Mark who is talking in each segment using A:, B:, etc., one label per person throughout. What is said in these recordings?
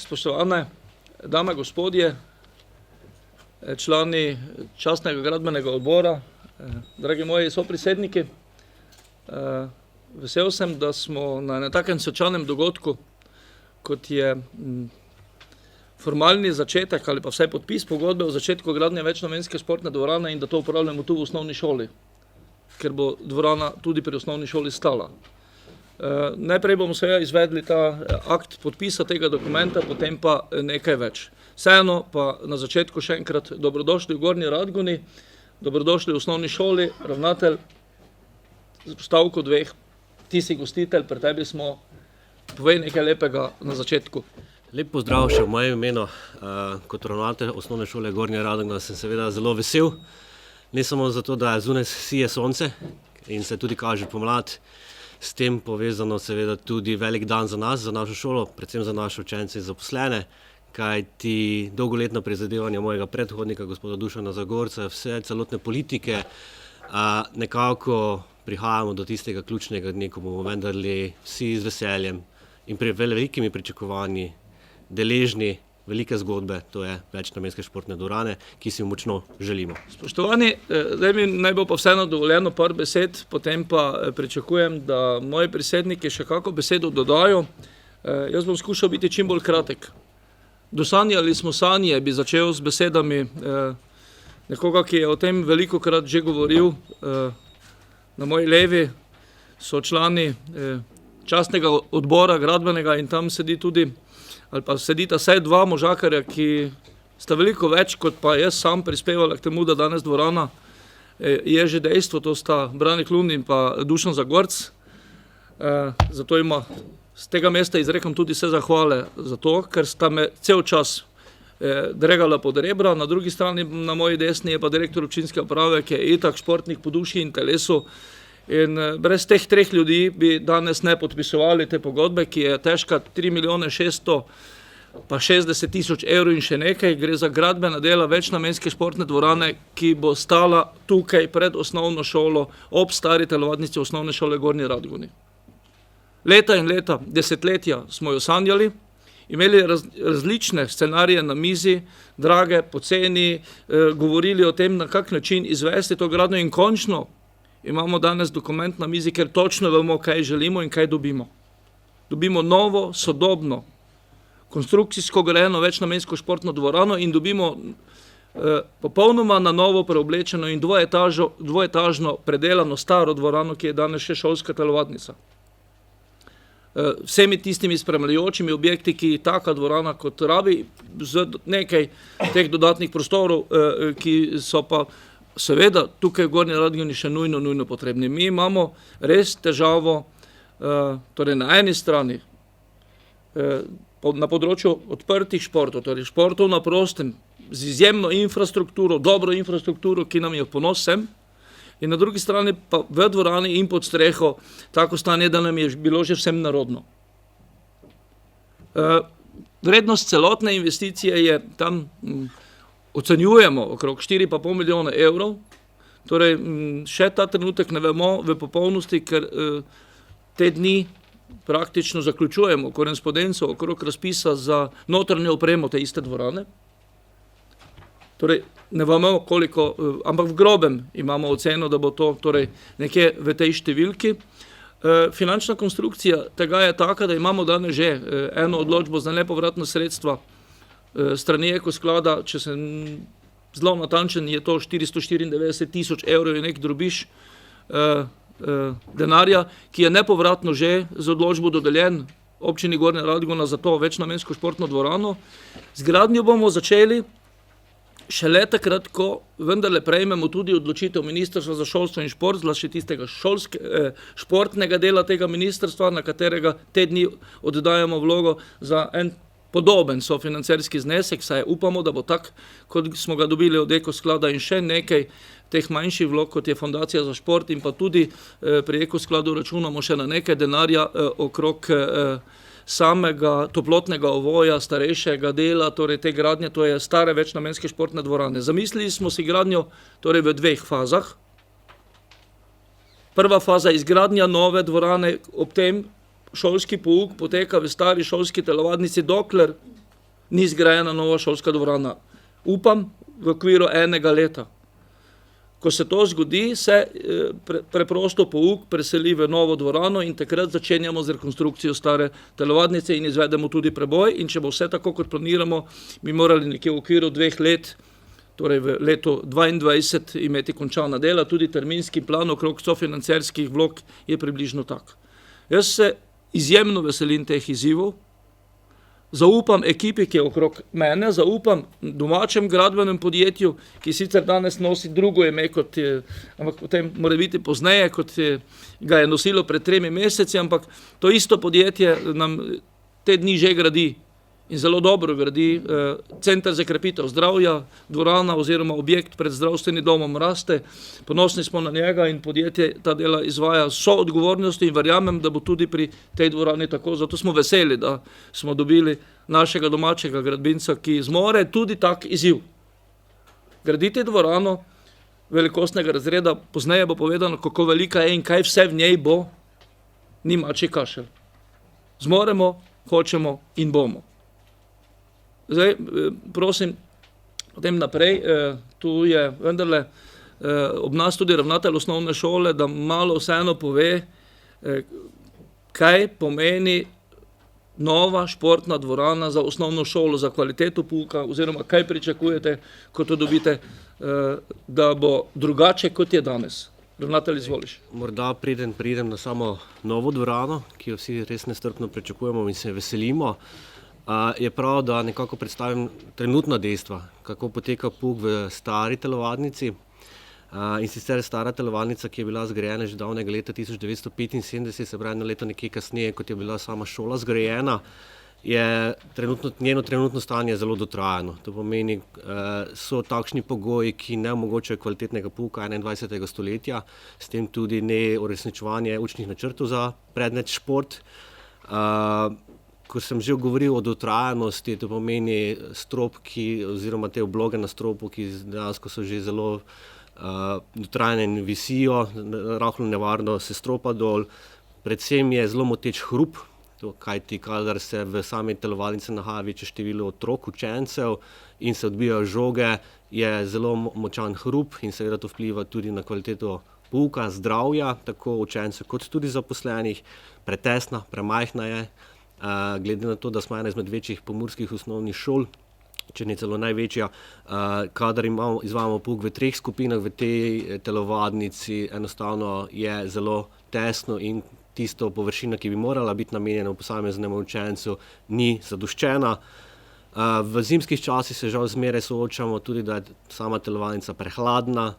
A: spoštovane dame, gospodje, člani častnega gradbenega odbora, dragi moji sopredsedniki. Vesel sem, da smo na takem svečanem dogodku, kot je formalni začetek ali pa vsaj podpis pogodbe o začetku gradnje večnamenske športne dvorane in da to upravljamo tu v osnovni šoli, ker bo dvorana tudi pri osnovni šoli stala. Najprej bomo seveda izvedli ta akt podpisa tega dokumenta, potem pa nekaj več. Vseeno pa na začetku še enkrat dobrodošli v Gornji Radgoni, dobrodošli v osnovni šoli, ravnatelj, stavko dveh, ti si gostitelj, pri tebi smo, povej nekaj lepega na začetku.
B: Lep pozdrav še v mojem imenu, kot ravnatelj osnovne šole Gornja Radgona sem seveda zelo vesel, ne samo zato, da zunaj sije sonce in se tudi kaže pomlad, s tem povezano seveda tudi velik dan za nas, za našo šolo, predvsem za naše učence in zaposlene, kajti dolgoletna prizadevanja mojega predhodnika, gospoda Dušana Zagorca, vse celotne politike, nekako prihajamo do tistega ključnega dne, ko bomo vendarle vsi z veseljem in pri velikimi pričakovanji deležni velike zgodbe, to je večnamenske športne dvorane, ki si jo močno želimo.
A: Spoštovani, zdaj mi naj bo pa vseeno dovoljeno par besed, potem pa pričakujem, da moji predsedniki še kako besedo dodajo. Jaz bom skušal biti čim bolj kratek. Dosanjali smo sanje, bi začel z besedami nekoga, ki je o tem velikokrat že govoril. Na moji levi so člani častnega odbora gradbenega in tam sedi tudi ali pa sedita vsaj dva možakarja, ki sta veliko več, kot pa jaz sam prispevala k temu, da danes dvorana je že dejstvo, to sta Brane Klun in pa Dušan Zagorc. Zato ima z tega mesta izrekam tudi vse zahvale za to, ker sta me cel čas dregala pod rebra, na drugi strani, na moji desni, je pa direktor občinske uprave, ki je itak športnik po duši in telesu. In brez teh treh ljudi bi danes ne podpisovali te pogodbe, ki je težka 3.660.000 evrov in še nekaj. Gre za gradbena dela večnamenske športne dvorane, ki bo stala tukaj pred osnovno šolo ob stari telovadnici osnovne šole Gornji Radgoni. Leta in leta, desetletja smo jo sanjali, imeli različne scenarije na mizi, drage, poceni, govorili o tem, na kak način izvesti to gradnjo in končno imamo danes dokument na mizi, ker točno vemo, kaj želimo in kaj dobimo. Dobimo novo, sodobno, konstrukcijsko grajeno večnamensko športno dvorano in dobimo popolnoma na novo preoblečeno in dvoetažno predelano staro dvorano, ki je danes še šolska telovadnica. Vsemi tistimi spremljajočimi objekti, ki taka dvorana kot rabi, z nekaj teh dodatnih prostorov, ki so pa seveda tukaj v Gornji Radgoni še nujno potrebni. Mi imamo res težavo, torej na eni strani, na področju odprtih športov, torej športov na prostem, z izjemno infrastrukturo, dobro infrastrukturo, ki nam je v ponos sem, in na drugi strani pa v dvorani in pod streho tako stanje, da nam je bilo že vsem narodno. Vrednost celotne investicije je tam ocenjujemo okrog 4,5 milijona evrov, torej še ta trenutek ne vemo v popolnosti, ker te dni praktično zaključujemo korespondenco okrog razpisa za notranjo opremo te iste dvorane. Torej ne vemo koliko, ampak v grobem imamo oceno, da bo to torej nekje v tej številki. Finančna konstrukcija tega je taka, da imamo danes že eno odločbo za nepovratna sredstva strani Ekosklada, če sem zelo natančen, je to 494.000 evrov in nek drobiž denarja, ki je nepovratno že z odločbo dodeljen občini Gornja Radgona za to večnamensko športno dvorano. Z gradnjo bomo začeli šele takrat, ko vendarle prejmemo tudi odločitev Ministrstva za šolstvo in šport, zlasti tistega športnega dela tega ministrstva, na katerega te dni oddajamo vlogo za en podoben sofinancerski znesek, saj upamo, da bo tak, kot smo ga dobili od Ekosklada in še nekaj teh manjših vlog, kot je Fundacija za šport in pa tudi pri Ekoskladu računamo še na nekaj denarja okrog samega toplotnega ovoja, starejšega dela, torej te gradnje, to je stare večnamenske športne dvorane. Zamislili smo si gradnjo torej v dveh fazah. Prva faza izgradnja nove dvorane, ob tem šolski pouk poteka v stari šolski telovadnici, dokler ni zgrajena nova šolska dvorana. Upam, v okviru enega leta. Ko se to zgodi, se preprosto pouk preseli v novo dvorano in takrat začenjamo z rekonstrukcijo stare telovadnice in izvedemo tudi preboj. In če bo vse tako, kot planiramo, bi morali nekje v okviru 2 let, torej v letu 2022, imeti končana dela. Tudi terminski plan okrog sofinancerskih vlog je približno tak. Jaz se izjemno veselim teh izzivov. Zaupam ekipi, ki je okrog mene, zaupam domačem gradbenem podjetju, ki sicer danes nosi drugo ime, kot je, ampak potem mora biti pozneje, kot ga je nosilo pred 3 meseci, ampak to isto podjetje nam te dni že gradi in zelo dobro gradi. Center za krepitev zdravja, dvorana oziroma objekt pred zdravstvenim domom raste. Ponosni smo na njega in podjetje ta dela izvaja so odgovornosti in verjamem, da bo tudi pri tej dvorani tako. Zato smo veseli, da smo dobili našega domačega gradbinca, ki zmore tudi tak izziv. Graditi dvorano velikostnega razreda, pozneje bo povedano, kako velika je in kaj vse v njej bo, ni mačji kašelj. Zmoremo, hočemo in bomo. Zdaj, prosim, potem naprej, tu je vendarle ob nas tudi ravnatelj osnovne šole, da malo vseeno pove, kaj pomeni nova športna dvorana za osnovno šolo, za kvaliteto pouka, oziroma kaj pričakujete, ko to dobite, da bo drugače, kot je danes. Ravnatelj, izvoliš.
B: Morda pridem na samo novo dvorano, ki jo vsi res nestrpno pričakujemo in se veselimo. Je prav, da nekako predstavim trenutna dejstva, kako poteka pouk v stari telovadnici. In sicer stara telovadnica, ki je bila zgrajena že davnega leta 1975, se pravi leto nekje kasneje, kot je bila sama šola zgrajena, je njeno trenutno stanje zelo dotrajano. To pomeni, so takšni pogoji, ki ne omogočajo kvalitetnega pouka 21. stoletja, s tem tudi ne uresničevanje učnih načrtov za predmet šport. Ko sem že govoril o dotrajanosti, to pomeni stropki oziroma te obloge na stropu, ki dejansko so že zelo dotrajane in visijo, rahlo nevarno se stropa dol. Predvsem je zelo moteč hrup, kajti kadar se v sami telovadnici nahaja večje število otrok, učencev in se odbijajo žoge, je zelo močan hrup in seveda to vpliva tudi na kvaliteto pouka, zdravja, tako učencev kot tudi zaposlenih. Pretesna, premajhna je. Glede na to, da smo ena izmed večjih pomurskih osnovnih šol, če ne celo največja, kadar izvajamo pouk v 3 skupinah v tej telovadnici, enostavno je zelo tesno in tisto površina, ki bi morala biti namenjena posameznemu učencu, ni zadoščena. V zimskih časih se žal zmeraj soočamo tudi, da je sama telovadnica prehladna,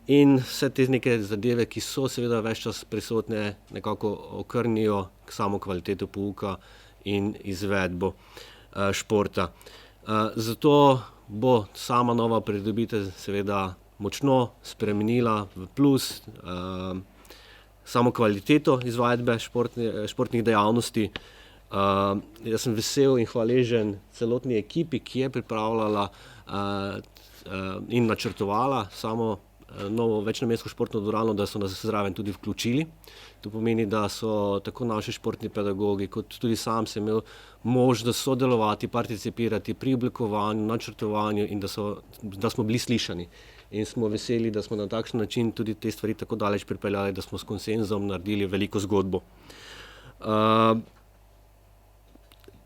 B: in vse te neke zadeve, ki so seveda ves čas prisotne, nekako okrnijo k samo kvaliteto pouka in izvedbo športa. Zato bo sama nova pridobitev seveda močno spremenila v plus samo kvaliteto izvedbe športnih dejavnosti. Jaz sem vesel in hvaležen celotni ekipi, ki je pripravljala in načrtovala samo novo večnamensko športno dvorano, da so nas zraven tudi vključili. To pomeni, da so tako naši športni pedagogi, kot tudi sam sem imel možnost sodelovati, participirati pri oblikovanju, načrtovanju in da smo bili slišani. In smo veseli, da smo na takšen način tudi te stvari tako daleč pripeljali, da smo s konsenzom naredili veliko zgodbo.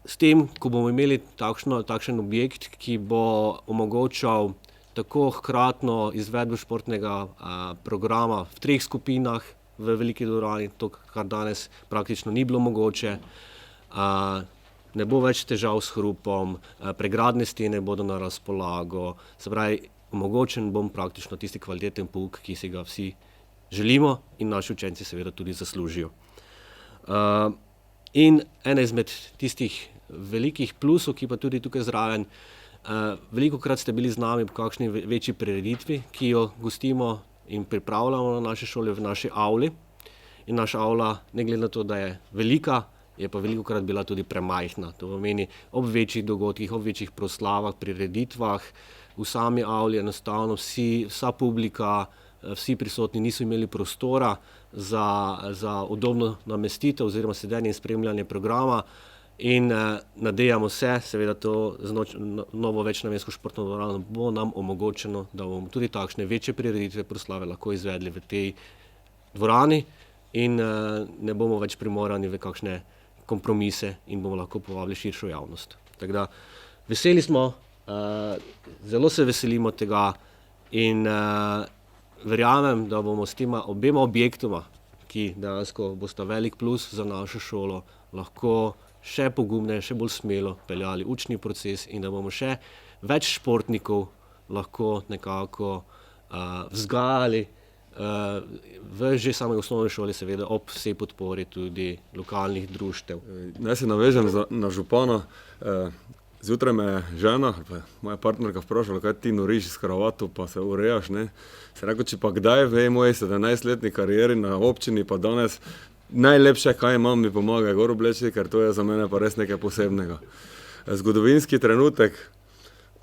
B: S tem, ko bomo imeli takšen objekt, ki bo omogočal tako hkratno izvedbo športnega programa v 3 skupinah v veliki dvorani, to, kar danes praktično ni bilo mogoče. Ne bo več težav s hrupom, pregradne stene bodo na razpolago, se pravi, omogočen bom praktično tisti kvaliteten pouk, ki si ga vsi želimo in naši učenci seveda tudi zaslužijo. In ena izmed tistih velikih plusov, ki pa tudi tukaj zraven, velikokrat ste bili z nami v kakšni večji prireditvi, ki jo gostimo in pripravljamo na naše šole v naši avli. In naša avla, ne glede na to, da je velika, je pa velikokrat bila tudi premajhna. To pomeni, ob večjih dogodkih, ob večjih proslavah, prireditvah, v sami avli enostavno vsa publika, vsi prisotni niso imeli prostora za udobno namestitev oziroma sedenje in spremljanje programa. in nadejamo se, seveda to z novo večnamensko športno dvorano bo nam omogočeno, da bomo tudi takšne večje prireditve proslave lahko izvedli v tej dvorani in ne bomo več primorani v kakšne kompromise in bomo lahko povabili širšo javnost. Tako da veseli smo, zelo se veselimo tega in verjamem, da bomo s tema obema objektoma, ki dejansko bosta velik plus za našo šolo, lahko še pogumneje, še bolj smelo peljali učni proces in da bomo še več športnikov lahko nekako vzgajali v že samej osnovni šoli, seveda ob vsej podpori tudi lokalnih društev.
C: Naj se navežem na župana. Zjutraj me je žena, moja partnerka vprašala, kaj ti noriš s kravato, pa se urejaš, ne? Se rekel, če pa kdaj v moji 17-letni karieri na občini, pa danes najlepše, kaj imam, mi pomaga gor obleči, ker to je za mene pa res nekaj posebnega. Zgodovinski trenutek,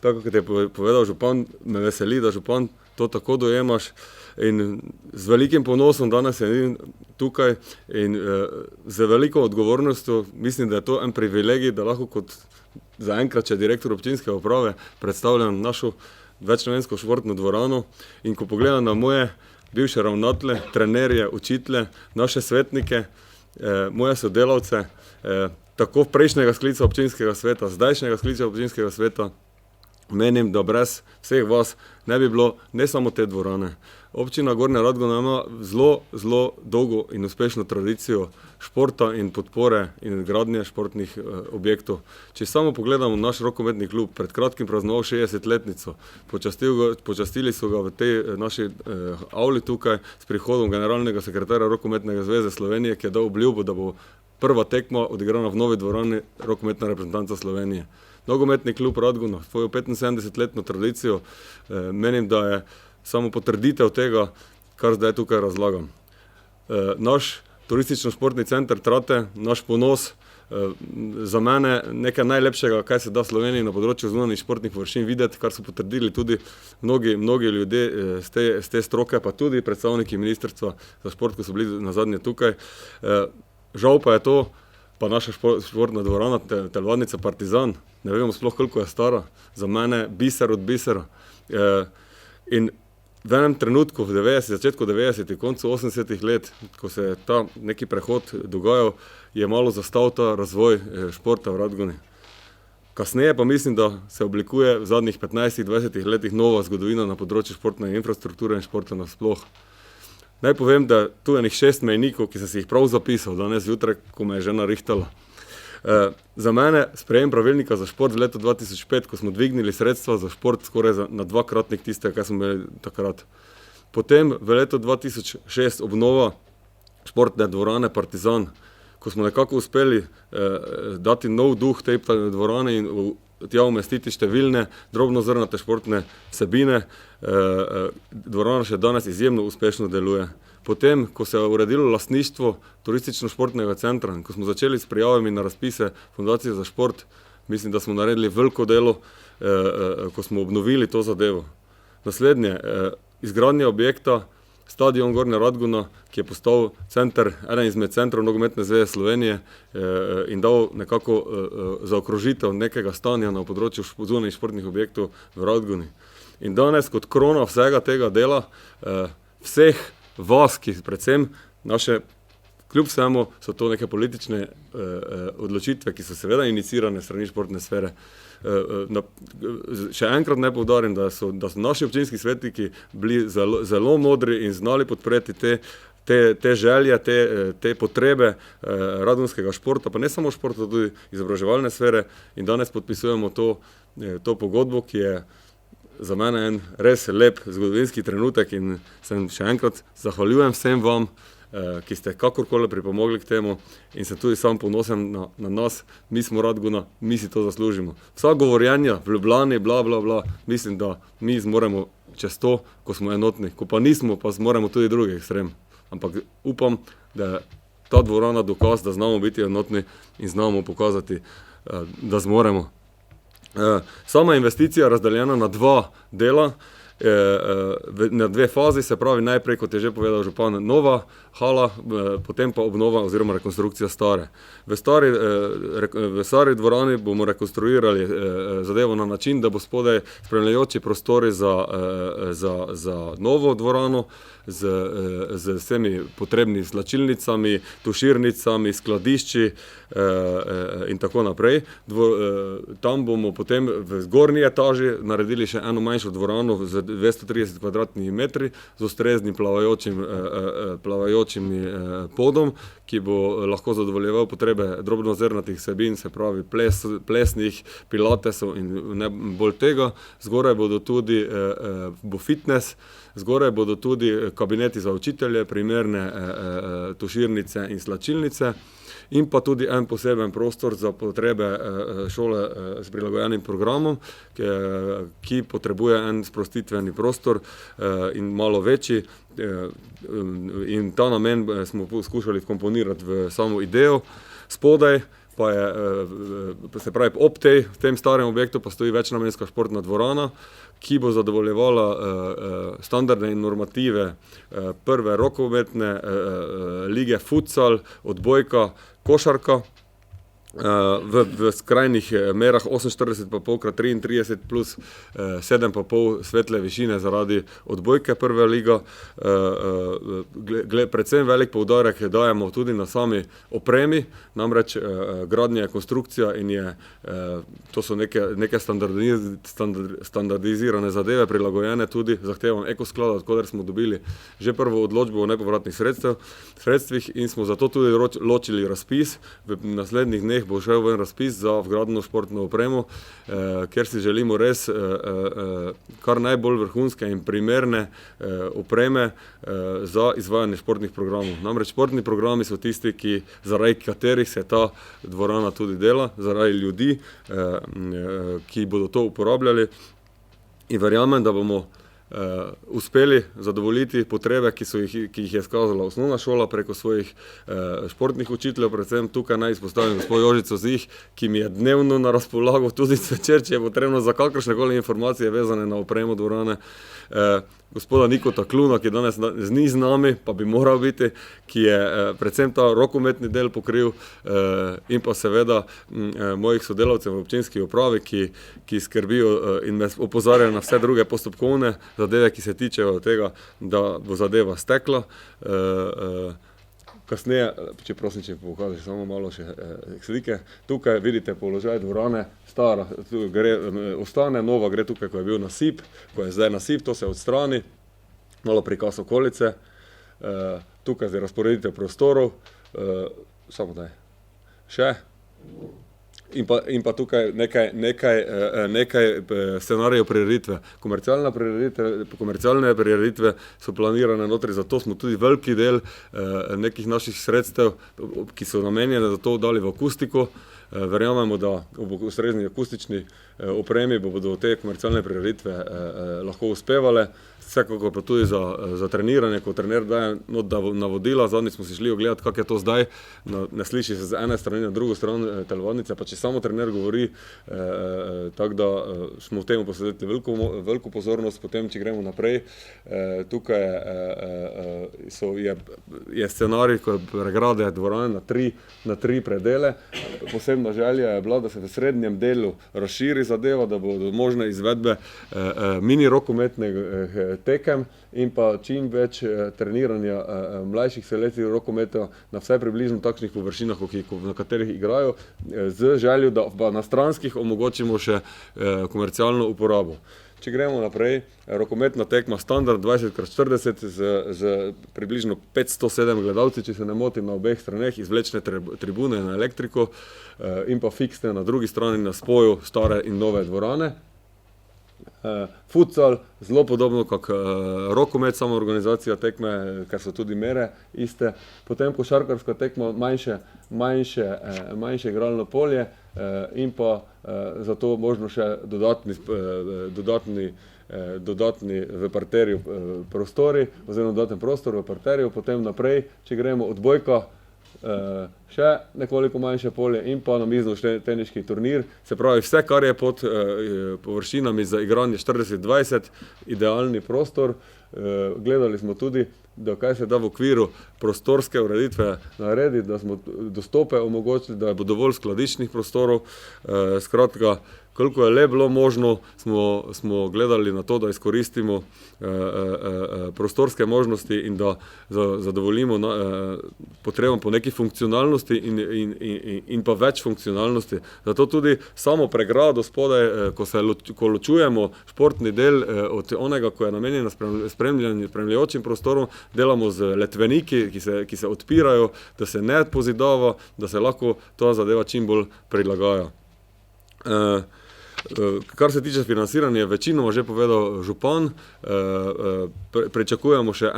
C: tako kot je povedal župan, me veseli, da župan to tako dojemaš in z velikim ponosom danes sedim tukaj in z veliko odgovornostjo, mislim, da je to en privilegij, da lahko kot zaenkrat, če direktor občinske uprave, predstavljam našo večnamensko športno dvorano in ko pogledam na moje bivše ravnatelje, trenerje, učitelje, naše svetnike, moje sodelavce, tako prejšnjega sklica občinskega sveta, zdajšnjega sklica občinskega sveta, menim, da brez vseh vas ne bi bilo ne samo te dvorane. Občina Gornja Radgona ima zelo dolgo in uspešno tradicijo športa in podpore in gradnje športnih objektov. Če samo pogledamo naš rokometni klub, pred kratkim praznoval 60-letnico, počastili so ga v tej naši avli tukaj s prihodom generalnega sekretarja Rokometnega zveze Slovenije, ki je dal obljubo, da bo prva tekma odigrana v novi dvorani rokometna reprezentanca Slovenije. Nogometni klub Radgona, svojo 75-letno tradicijo, menim, da je samo potrditev tega, kar zdaj tukaj razlagam. Naš turistično-športni center Trate, naš ponos, za mene nekaj najlepšega, kaj se da v Sloveniji na področju zunanjih športnih površin videti, kar so potrdili tudi mnogi ljudje z te stroke, pa tudi predstavniki Ministrstva za šport, ko so bili nazadnje tukaj. Žal pa je to, pa naša športna dvorana, telovadnica Partizan, ne vemo sploh, koliko je stara, za mene biser od bisera. In v enem trenutku, začetku 90-ih, koncu 80-ih let, ko se je ta neki prehod dogajal, je malo zastal ta razvoj športa v Radgoni. Kasneje pa mislim, da se oblikuje v zadnjih 15-20 letih nova zgodovina na področju športne infrastrukture in športa nasploh. Naj povem, da tu je 6 mejnikov, ki sem si jih prav zapisal danes zjutraj, ko me je žena rihtala. Za mene sprejem pravilnika za šport v letu 2005, ko smo dvignili sredstva za šport skoraj na 2-kratnik tistega, kaj smo imeli takrat. Potem v letu 2006 obnova športne dvorane Partizan, ko smo nekako uspeli dati nov duh tej dvorane in tja umestiti številne drobnozrnate športne vsebine. Dvorana še danes izjemno uspešno deluje. Potem, ko se je uredilo lastništvo turistično-športnega centra, ko smo začeli s prijavami na razpise Fundacije za šport, mislim, da smo naredili veliko delo, ko smo obnovili to zadevo. Naslednje, izgradnja objekta Stadion Gornja Radgona, ki je postal eden izmed centrov Nogometne zveze Slovenije in dal nekako zaokrožitev nekega stanja na področju zunanjih športnih objektov v Radgoni. In danes kot krona vsega tega dela, vseh vas, ki predvsem naše, kljub vsemu, so to neke politične odločitve, ki so seveda inicirane strani športne sfere. Še enkrat naj poudarim, da so naši občinski svetniki bili zelo modri in znali podpreti te želje, te potrebe radgonskega športa, pa ne samo športa, tudi izobraževalne sfere in danes podpisujemo to pogodbo, ki je za mene en res lep zgodovinski trenutek in sem še enkrat zahvaljujem vsem vam, ki ste kakorkoli pripomogli k temu in sem tudi sam ponosen na nas, mi smo Radgona, mi si to zaslužimo. Vsa govorjenja v Ljubljani, bla, bla, bla, mislim, da mi zmoremo čez to, ko smo enotni, ko pa nismo, pa zmoremo tudi drugih ekstrem. Ampak upam, da je ta dvorana dokaz, da znamo biti enotni in znamo pokazati, da zmoremo. Sama investicija razdeljena na 2 dela na dve fazi, se pravi najprej, kot je že povedal župan, nova hala, potem pa obnova oziroma rekonstrukcija stare. V stari dvorani bomo rekonstruirali zadevo na način, da bo spodaj spremljajoči prostori za novo dvorano z vsemi potrebnimi slačilnicami, tuširnicami, skladišči in tako naprej. Tam bomo potem v zgornji etaži naredili še eno manjšo dvorano z 230 kvadratnimi metri z ustreznim plavajočim podom, ki bo lahko zadovoljeval potrebe drobnozrnatih vsebin, se pravi plesnih, pilatesov in ne bolj tega. Zgoraj bo fitness, zgoraj bodo tudi kabineti za učitelje, primerne tuširnice in slačilnice in pa tudi en poseben prostor za potrebe šole s prilagojenim programom, ki potrebuje en sprostitveni prostor in malo večji. In ta namen smo skušali vkomponirati v samo idejo. Spodaj pa je, se pravi, ob tem starem objektu pa stoji večnamenska športna dvorana, ki bo zadovoljevala standarde in normative prve rokometne lige, futsal, odbojka, košarka, v skrajnih merah 48,5 x 33 plus 7,5 svetle višine zaradi odbojke prve liga. Predvsem velik poudarek dajemo tudi na sami opremi, namreč gradnja je konstrukcija in to so neke standardizirane zadeve, prilagojene tudi zahtevam Ekosklada, od koder smo dobili že prvo odločbo o nepovratnih sredstvih in smo zato tudi ločili razpis. V naslednjih dneh bo šel ven razpis za vgradno športno opremo, kjer si želimo res kar najbolj vrhunske in primerne opreme za izvajanje športnih programov. Namreč športni programi so tisti, zaradi katerih se ta dvorana tudi dela, zaradi ljudi, ki bodo to uporabljali, in verjamem, da bomo uspeli zadovoljiti potrebe, ki jih je izkazala osnovna šola preko svojih športnih učiteljev, predvsem tukaj naj izpostavim gospod Jožico Zih, ki mi je dnevno na razpolago, tudi zvečer, če je potrebno za kakršnekoli informacije vezane na opremo dvorane, gospoda Nikota Kluna, ki danes ni z nami, pa bi moral biti, ki je predvsem ta rokometni del pokril, in pa seveda mojih sodelavcev v občinski upravi, ki skrbijo in me opozarjajo na vse druge postopkovne zadeve, ki se tičejo tega, da bo zadeva stekla. Kasneje, če pokažeš samo malo še slike, tukaj vidite položaj dvorane, stara ostane, nova gre tukaj, ko je bil nasip, ko je zdaj nasip, to se odstrani, malo prikaz okolice, tukaj zdaj razporeditev prostorov, samo daj, še, in pa tukaj nekaj scenarijev prireditve. Komercialne prireditve so planirane notri, zato smo tudi veliki del nekih naših sredstev, ki so namenjene za to, dali v akustiko. Verjamemo, da ob ustrezni akustični opremi bodo te komercialne prireditve lahko uspevale. Vsekakor pa tudi za treniranje, ko trener daje navodila. Zadnjič smo si šli ogledati, kako je to zdaj. Ne sliši se z ene strani na drugo stran telovadnice, pa če samo trener govori, tako da smo v temu posvetili veliko pozornost. Potem, če gremo naprej, tukaj je scenarij, ko je pregrade dvorane na tri predele. Posebna želja je bila, da se v srednjem delu razširi zadeva, da bodo možne izvedbe mini rokometnih tekem in pa čim več treniranja mlajših selekcij rokometa na vsaj približno takšnih površinah, na katerih igrajo, z željo, da pa na stranskih omogočimo še komercialno uporabo. Če gremo naprej, rokometna tekma standard 20x40 z približno 507 gledalci, če se ne motim, na obeh straneh, izvlečne tribune na elektriko in pa fiksne na drugi strani na spoju stare in nove dvorane. Futsal, zelo podobno kot rokomet, samo organizacija tekme, ker so tudi mere iste. Potem košarkarska tekma, manjše igralno polje in pa zato možno še dodatni v parterju prostori, oziroma dodaten prostor v parterju. Potem naprej, če gremo odbojka, še nekoliko manjše polje in pa namizni teniški turnir. Se pravi, vse, kar je pod površinami za igranje 40-20, idealni prostor. Gledali smo tudi, da kaj se da v okviru prostorske ureditve narediti, da smo dostope omogočili, da bo dovolj skladiščnih prostorov. Skratka, koliko je le bilo možno, smo gledali na to, da izkoristimo prostorske možnosti in da zadovoljimo potrebam po neki funkcionalnosti in pa več funkcionalnosti. Zato tudi samo pregrado spodaj, ko ločujemo športni del od onega, ko je namenjen spremljajočim prostorom, delamo z letveniki, ki se odpirajo, da se ne pozidava, da se lahko ta zadeva čim bolj prilagaja. Kar se tiče financiranja, večinoma že povedal župan, pričakujemo še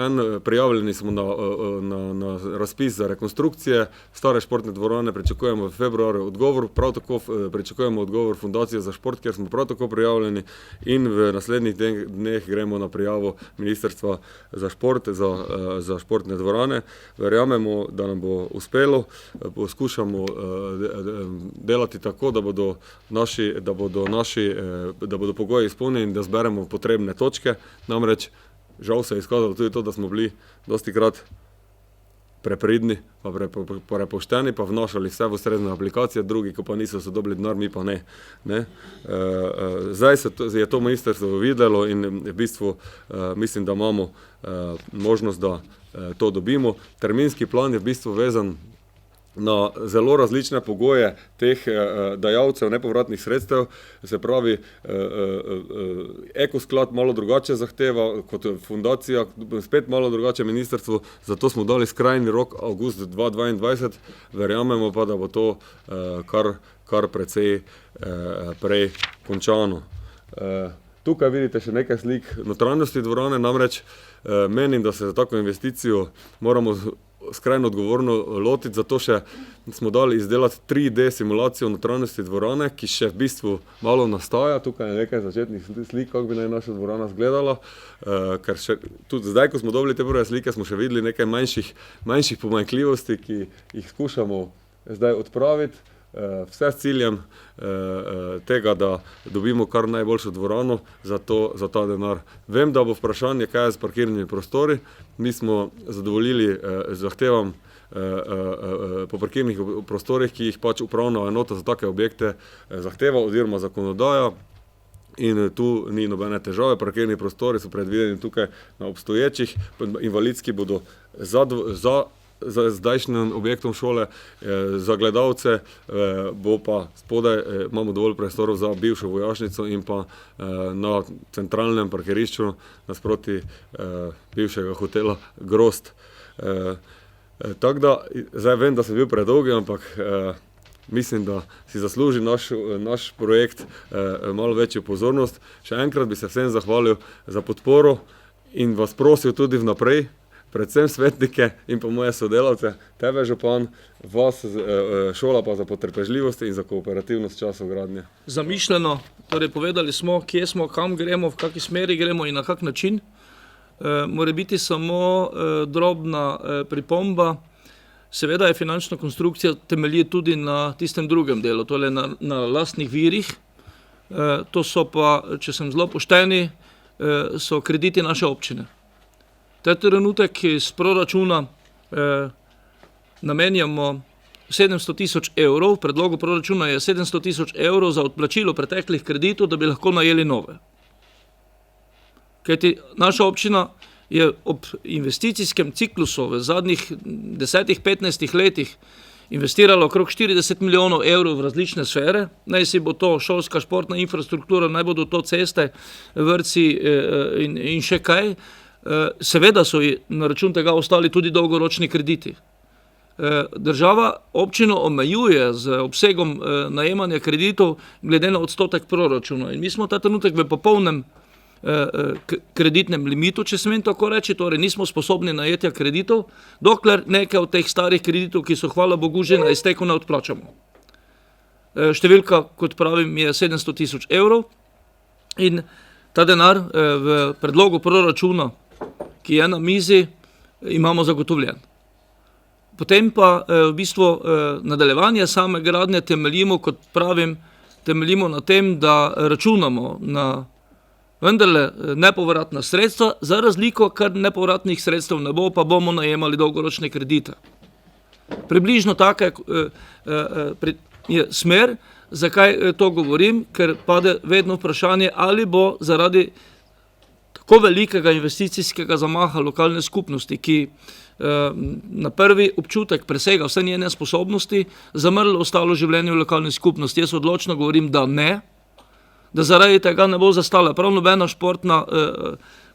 C: prijavljeni smo na razpis za rekonstrukcije stare športne dvorane, pričakujemo v februarju odgovor, prav tako pričakujemo odgovor Fundacije za šport, kjer smo prav tako prijavljeni in v naslednjih dneh gremo na prijavo Ministrstva za šport, za športne dvorane. Verjamemo, da nam bo uspelo, poskušamo delati tako, da bodo pogoji izpolnjeni in da zberemo potrebne točke. Namreč žal se je izkazalo tudi to, da smo bili dostikrat prepridni, pa prepošteni, pa vnašali vse v ustrezne aplikacije, drugi, ko pa niso so dobili denar, mi pa ne. Zdaj je to ministrstvo videlo in v bistvu mislim, da imamo možnost, da to dobimo. Terminski plan je v bistvu vezan na zelo različne pogoje teh dajalcev nepovratnih sredstev, se pravi, Ekosklad malo drugače zahteva kot fundacija, spet malo drugače ministrstvo, zato smo dali skrajni rok avgust 2022, verjamemo pa, da bo to kar precej prej končano. Tukaj vidite še nekaj slik notranjosti dvorane, namreč menim, da se za tako investicijo moramo skrajno odgovorno lotiti, zato še smo dali izdelati 3D simulacijo notranjosti dvorane, ki še v bistvu malo nastaja. Tukaj je nekaj začetnih slik, kako bi naj naša dvorana izgledala, ker še tudi zdaj, ko smo dobili te prve slike, smo še videli nekaj manjših pomanjkljivosti, ki jih skušamo zdaj odpraviti. Vse s ciljem tega, da dobimo kar najboljšo dvorano za ta denar. Vem, da bo vprašanje, kaj je z parkirnimi prostori. Mi smo zadovoljili zahtevam po parkirnih prostorih, ki jih pač upravna enota za take objekte zahteva oziroma zakonodaja. In tu ni nobene težave, parkirni prostori so predvideni tukaj na obstoječih, invalidski bodo za zdajšnjim objektom šole, za gledalce, bo pa spodaj imamo dovolj prostorov za bivšo vojašnico in pa na centralnem parkirišču nasproti bivšega hotela Grozd. Tako da, zdaj vem, da sem bil predolg, ampak mislim, da si zasluži naš projekt malo večjo pozornost. Še enkrat bi se vsem zahvalil za podporo in vas prosil tudi vnaprej, predvsem svetnike in pa moje sodelavce, tebe župan, vas šola pa za potrpežljivost in za kooperativnost časov gradnje.
A: Zamišljeno, torej povedali smo, kje smo, kam gremo, v kakšni smeri gremo in na kak način. Mora biti samo drobna pripomba. Seveda je finančna konstrukcija temelji tudi na tistem drugem delu, torej na lastnih virih. To so pa, če sem zelo pošteni, so krediti naše občine. Ta trenutek iz proračuna namenjamo 700 000 evrov, v predlogu proračuna je 700 000 evrov za odplačilo preteklih kreditov, da bi lahko najeli nove. Kajti naša občina je ob investicijskem ciklusu v zadnjih 10-15 letih investirala okrog 40 milijonov evrov v različne sfere, naj si bo to šolska športna infrastruktura, naj bodo to ceste, vrtci in še kaj. Seveda so na račun tega ostali tudi dolgoročni krediti. Država občino omejuje z obsegom najemanja kreditov glede na odstotek proračuna. In mi smo ta trenutek v popolnem kreditnem limitu, če smem tako reči, torej nismo sposobni najetja kreditov, dokler nekaj od teh starih kreditov, ki so, hvala Bogu, že na izteku, ne odplačamo. Številka, kot pravim, je 700 000 evrov in ta denar v predlogu proračuna, ki je na mizi, imamo zagotovljen. Potem pa v bistvu nadaljevanje same gradnje temeljimo, kot pravim, temeljimo na tem, da računamo na vendarle nepovratna sredstva, za razliko, ker nepovratnih sredstev ne bo, pa bomo najemali dolgoročne kredite. Približno taka je smer. Zakaj to govorim? Ker pade vedno vprašanje, ali bo zaradi tako velikega investicijskega zamaha lokalne skupnosti, ki na prvi občutek presega vse njene sposobnosti, zamrlo ostalo življenje v lokalni skupnosti. Jaz odločno govorim, da ne, da zaradi tega ne bo zastala prav nobena športna,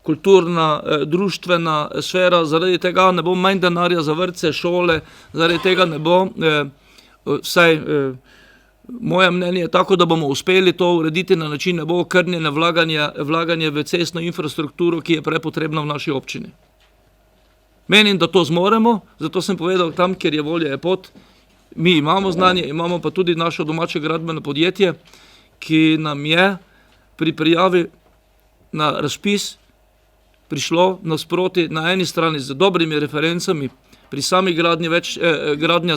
A: kulturna, društvena sfera, zaradi tega ne bo manj denarja za vrtce, šole, zaradi tega ne bo, vsaj moje mnenje je tako, da bomo uspeli to urediti na način, ne bo okrnjene vlaganje v cestno infrastrukturo, ki je prepotrebna v naši občini. Menim, da to zmoremo, zato sem povedal, tam, kjer je volja, je pot. Mi imamo znanje, imamo pa tudi naše domače gradbeno podjetje, ki nam je pri prijavi na razpis prišlo nasproti na eni strani z dobrimi referencami pri sami gradnji gradnja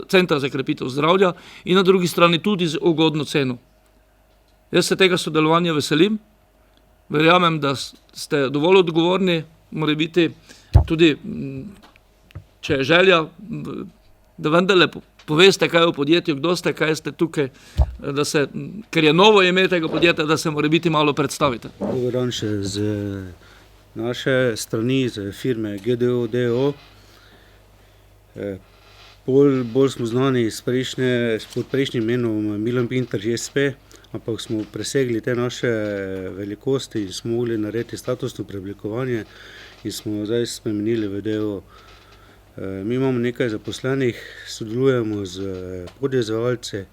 A: centra za krepitev zdravja in na drugi strani tudi z ugodno ceno. Jaz se tega sodelovanja veselim, verjamem, da ste dovolj odgovorni, mora biti tudi, če je želja, da vendarle poveste, kaj je v podjetju, kdo ste, kaj ste tukaj, ker je novo ime tega podjetja, da se mora biti malo predstavite.
D: Dober dan še z naše strani, z firme GDO. Bolj smo znani pod prejšnjim imenom Milan Pintar GSP, ampak smo presegli te naše velikosti in smo mogli narediti statusno preoblikovanje in smo zdaj spremenili v DO. Mi imamo nekaj zaposlenih, sodelujemo z podizvajalci,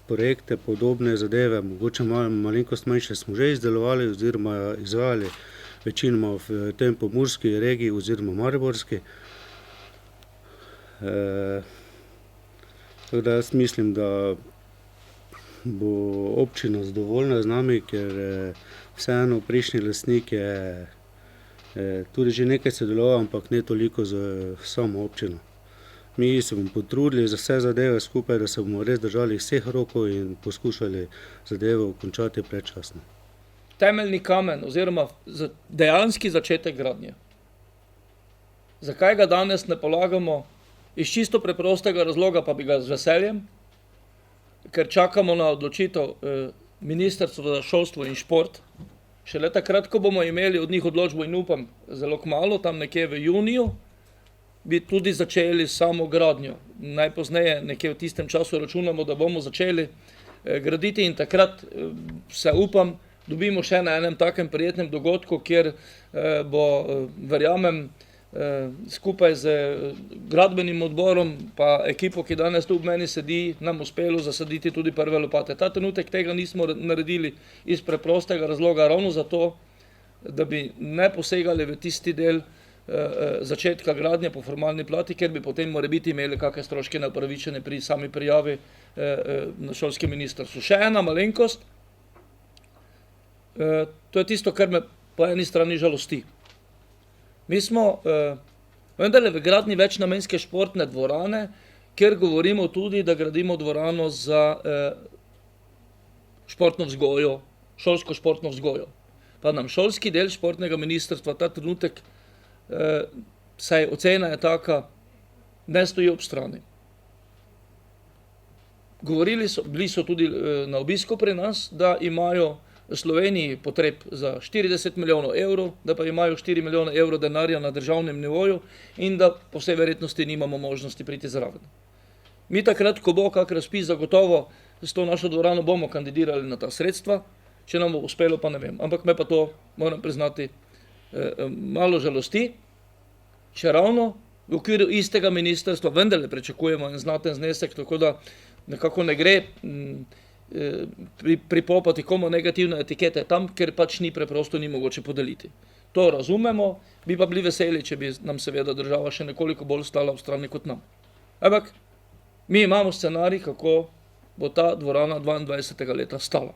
D: projekte, podobne zadeve, mogoče malenkost manjše smo že izdelovali oziroma izvajali večinoma v tem pomurski regiji oziroma mariborski. Tako da jaz mislim, da bo občina zadovoljna z nami, ker vseeno prejšnji lastnik je tudi že nekaj sodeloval, ampak ne toliko z samo občino. Mi se bomo potrudili za vse zadeve skupaj, da se bomo res držali vseh rokov in poskušali zadeve končati predčasno.
A: Temeljni kamen oziroma dejanski začetek gradnje. Zakaj ga danes ne polagamo? Iz čisto preprostega razloga, pa bi ga z veseljem, ker čakamo na odločitev Ministrstva za šolstvo in šport. Šele takrat, ko bomo imeli od njih odločbo in upam zelo kmalu, tam nekje v juniju, bi tudi začeli samo gradnjo. Najpozneje, nekje v tistem času računamo, da bomo začeli graditi in takrat se upam, dobimo še na enem takem prijetnem dogodku, kjer bo, verjamem, skupaj z gradbenim odborom pa ekipo, ki danes tu ob meni sedi, nam uspelo zasaditi tudi prve lopate. Ta trenutek tega nismo naredili iz preprostega razloga, ravno zato, da bi ne posegali v tisti del začetka gradnje po formalni plati, ker bi potem morebiti imeli kakšne stroške neupravičene pri sami prijavi na šolskem ministrstvu. Še ena malenkost, to je tisto, kar me po eni strani žalosti. Mi smo vendarle v gradnji večnamenske športne dvorane, kjer govorimo tudi, da gradimo dvorano za športno vzgojo, šolsko športno vzgojo. Pa nam šolski del športnega ministrstva ta trenutek, saj ocena je taka, ne stoji ob strani. Bili so tudi na obisku pri nas, da imajo v Sloveniji potreb za 40 milijonov evrov, da pa imajo 4 milijone evrov denarja na državnem nivoju in da po vsej verjetnosti nimamo možnosti priti zraven. Mi takrat, ko bo kak razpis, zagotovo s to našo dvorano bomo kandidirali na ta sredstva, če nam bo uspelo, pa ne vem. Ampak me pa to, moram priznati, malo žalosti, če ravno v okviru istega ministrstva vendarle pričakujemo en znaten znesek, tako da nekako ne gre pripopati komu negativne etikete tam, ker pač preprosto ni mogoče podeliti. To razumemo, bi pa bili veseli, če bi nam seveda država še nekoliko bolj stala v strani kot nam. Ampak mi imamo scenarij, kako bo ta dvorana 22. leta stala.